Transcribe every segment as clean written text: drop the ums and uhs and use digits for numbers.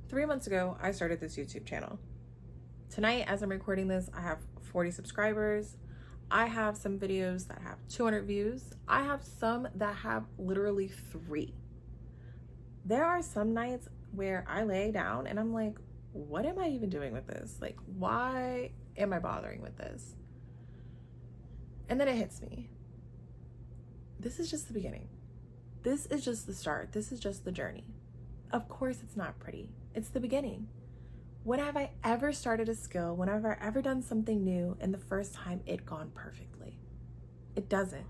3 months ago, I started this YouTube channel. Tonight, as I'm recording this, I have 40 subscribers. I have some videos that have 200 views. I have some that have literally 3. There are some nights where I lay down and I'm like, what am I even doing with this? Like, why am I bothering with this? And then it hits me. This is just the beginning. This is just the start. This is just the journey. Of course, it's not pretty. It's the beginning. When have I ever started a skill? When have I ever done something new and the first time it gone perfectly? It doesn't.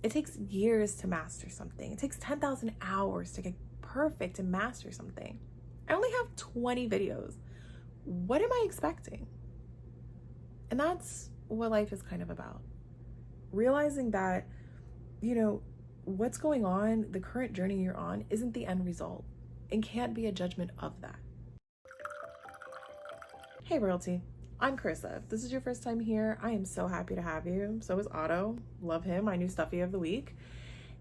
It takes years to master something. It takes 10,000 hours to get perfect and master something. I only have 20 videos. What am I expecting? And that's what life is kind of about. Realizing that, what's going on, the current journey you're on, isn't the end result and can't be a judgment of that. Hey royalty, I'm Carissa. If this is your first time here, I am so happy to have you. So is Otto. Love him, my new stuffy of the week.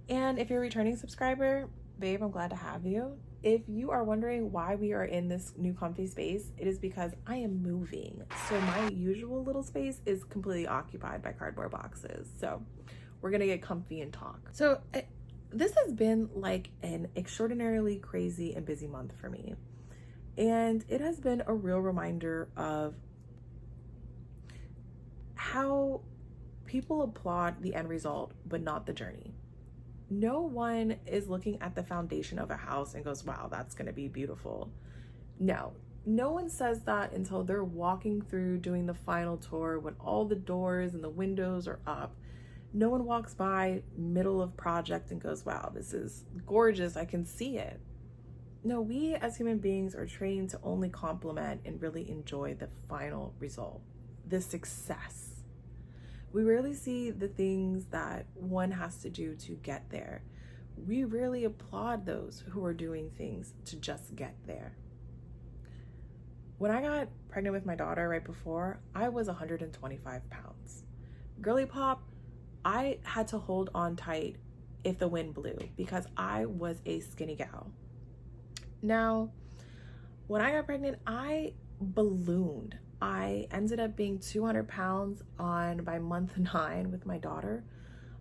And if you're a returning subscriber, babe, I'm glad to have you. If you are wondering why we are in this new comfy space, it is because I am moving. So my usual little space is completely occupied by cardboard boxes. So we're gonna get comfy and talk. So this has been like an extraordinarily crazy and busy month for me. And it has been a real reminder of how people applaud the end result, but not the journey. No one is looking at the foundation of a house and goes, wow, that's gonna be beautiful. No one says that until they're walking through doing the final tour when all the doors and the windows are up. No one walks by middle of project and goes, wow, this is gorgeous, I can see it. No, we as human beings are trained to only compliment and really enjoy the final result, the success. We rarely see the things that one has to do to get there. We rarely applaud those who are doing things to just get there. When I got pregnant with my daughter right before, I was 125 pounds. Girly pop, I had to hold on tight if the wind blew because I was a skinny gal. Now, when I got pregnant, I ballooned. I ended up being 200 pounds by month 9 with my daughter.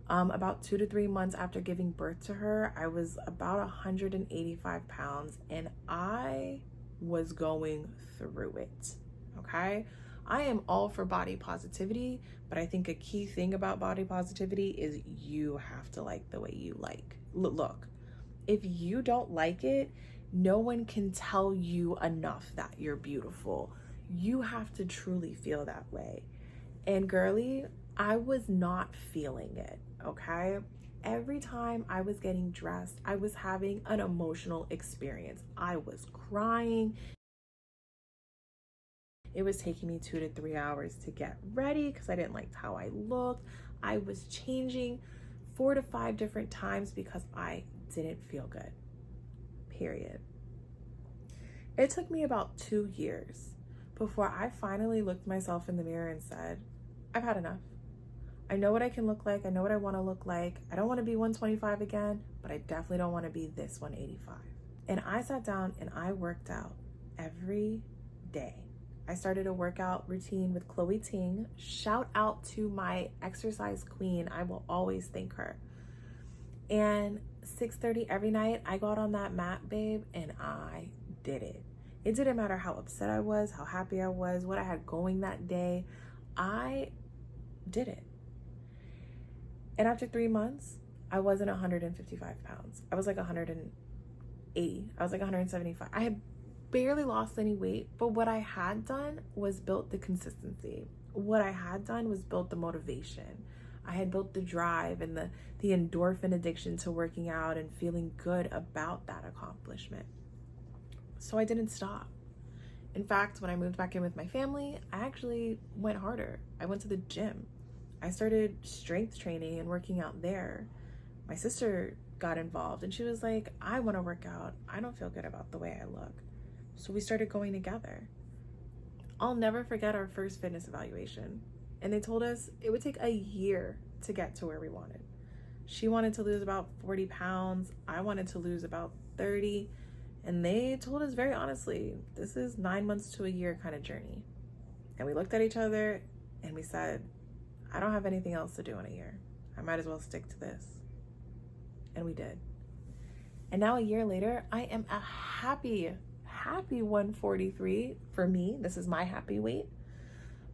About 2 to 3 months after giving birth to her, I was about 185 pounds and I was going through it, okay? I am all for body positivity, but I think a key thing about body positivity is you have to like the way you like. Look, if you don't like it, no one can tell you enough that you're beautiful. You have to truly feel that way. And girly, I was not feeling it, okay? Every time I was getting dressed, I was having an emotional experience. I was crying. It was taking me 2 to 3 hours to get ready because I didn't like how I looked. I was changing 4 to 5 different times because I didn't feel good, period. It took me about 2 years before I finally looked myself in the mirror and said, I've had enough. I know what I can look like. I know what I want to look like. I don't want to be 125 again, but I definitely don't want to be this 185. And I sat down and I worked out every day. I started a workout routine with Chloe Ting. Shout out to my exercise queen. I will always thank her. And 6:30 every night, I got on that mat, babe, and I did it. It didn't matter how upset I was, how happy I was, what I had going that day. I did it. And after 3 months, I wasn't 155 pounds. I was like 180. I was like 175. I had barely lost any weight, but what I had done was built the consistency. What I had done was built the motivation. I had built the drive and the endorphin addiction to working out and feeling good about that accomplishment. So I didn't stop. In fact, when I moved back in with my family, I actually went harder. I went to the gym. I started strength training and working out there. My sister got involved and she was like, I want to work out. I don't feel good about the way I look. So we started going together. I'll never forget our first fitness evaluation. And they told us it would take a year to get to where we wanted. She wanted to lose about 40 pounds. I wanted to lose about 30. And they told us very honestly, this is 9 months to a year kind of journey. And we looked at each other and we said, I don't have anything else to do in a year. I might as well stick to this. And we did. And now a year later, I am a happy 143. For me, this is my happy weight.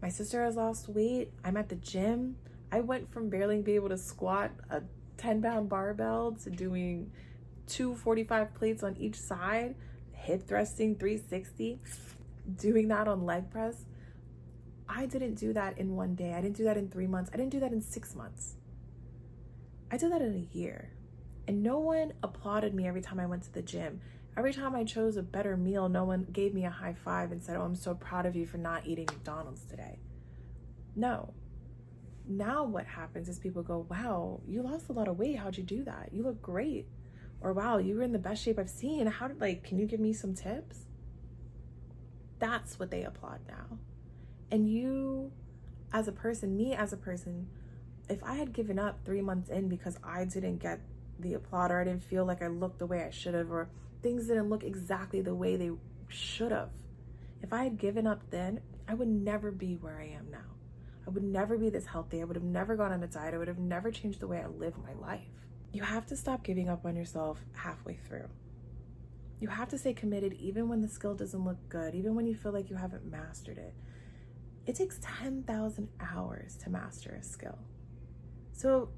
My sister has lost weight. I'm at the gym. I went from barely being able to squat a 10-pound barbell to doing 245 plates on each side, hip thrusting 360, doing that on leg press. I didn't do that in one day. I didn't do that in 3 months. I didn't do that in 6 months. I did that in a year. And no one applauded me every time I went to the gym. Every time I chose a better meal, no one gave me a high five and said, oh, I'm so proud of you for not eating McDonald's today. No. Now what happens is people go, wow, you lost a lot of weight. How'd you do that? You look great. Or wow, you were in the best shape I've seen. Can you give me some tips? That's what they applaud now. And you as a person, me as a person, if I had given up 3 months in because I didn't get the applaud, or I didn't feel like I looked the way I should have, or things didn't look exactly the way they should have, if I had given up then, I would never be where I am now. I would never be this healthy. I would have never gone on a diet. I would have never changed the way I live my life. You have to stop giving up on yourself halfway through. You have to stay committed even when the skill doesn't look good, even when you feel like you haven't mastered it. It takes 10,000 hours to master a skill. So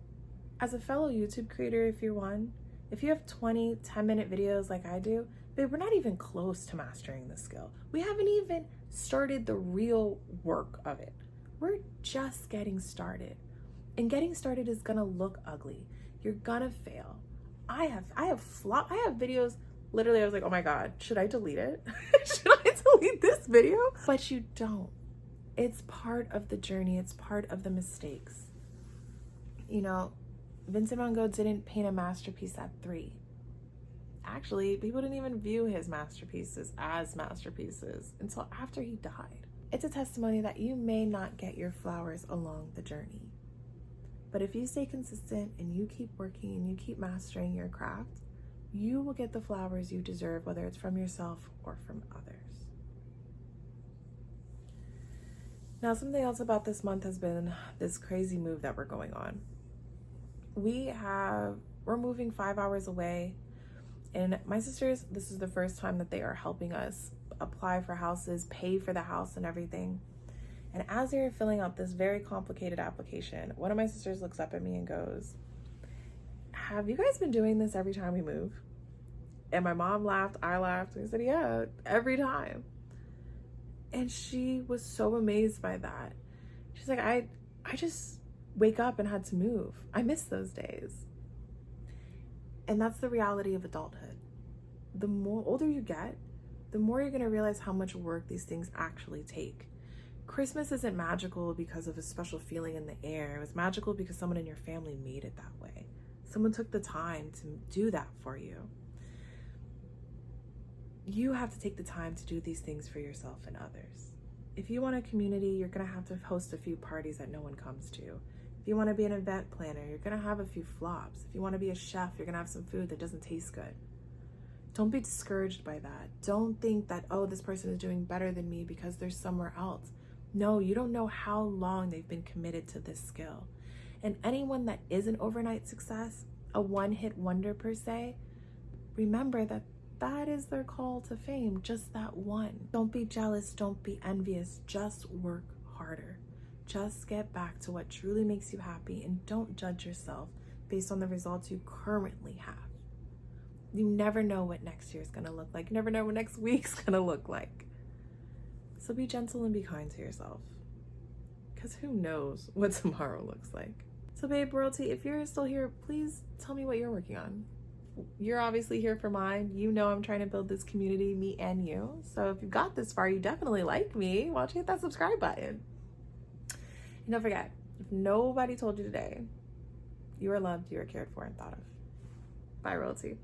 as a fellow YouTube creator, if you're one, if you have 20, 10-minute videos like I do, babe, we're not even close to mastering the skill. We haven't even started the real work of it. We're just getting started. And getting started is gonna look ugly. You're gonna fail. I have videos, literally I was like, oh my God, should I delete it? Should I delete this video? But you don't. It's part of the journey. It's part of the mistakes. You know, Vincent van Gogh didn't paint a masterpiece at 3. Actually, people didn't even view his masterpieces as masterpieces until after he died. It's a testimony that you may not get your flowers along the journey. But if you stay consistent and you keep working and you keep mastering your craft, you will get the flowers you deserve, whether it's from yourself or from others. Now, something else about this month has been this crazy move that we're going on. We're moving 5 hours away, and my sisters, this is the first time that they are helping us apply for houses, pay for the house and everything. And as they were filling out this very complicated application, one of my sisters looks up at me and goes, have you guys been doing this every time we move? And my mom laughed, I laughed, and I said, yeah, every time. And she was so amazed by that. She's like, I just wake up and had to move. I miss those days. And that's the reality of adulthood. The more older you get, the more you're gonna realize how much work these things actually take. Christmas isn't magical because of a special feeling in the air. It was magical because someone in your family made it that way. Someone took the time to do that for you. You have to take the time to do these things for yourself and others. If you want a community, you're gonna have to host a few parties that no one comes to. If you wanna be an event planner, you're gonna have a few flops. If you wanna be a chef, you're gonna have some food that doesn't taste good. Don't be discouraged by that. Don't think that, oh, this person is doing better than me because they're somewhere else. No, you don't know how long they've been committed to this skill. And anyone that is an overnight success, a one-hit wonder per se, remember that that is their call to fame, just that one. Don't be jealous, don't be envious, just work harder. Just get back to what truly makes you happy and don't judge yourself based on the results you currently have. You never know what next year is gonna look like. You never know what next week's gonna look like. So be gentle and be kind to yourself, because who knows what tomorrow looks like. So babe, royalty, if you're still here, please tell me what you're working on. You're obviously here for mine. You know I'm trying to build this community, me and you. So if you got this far, you definitely like me. Why don't you hit that subscribe button? And don't forget, if nobody told you today, you are loved, you are cared for, and thought of. Bye, royalty.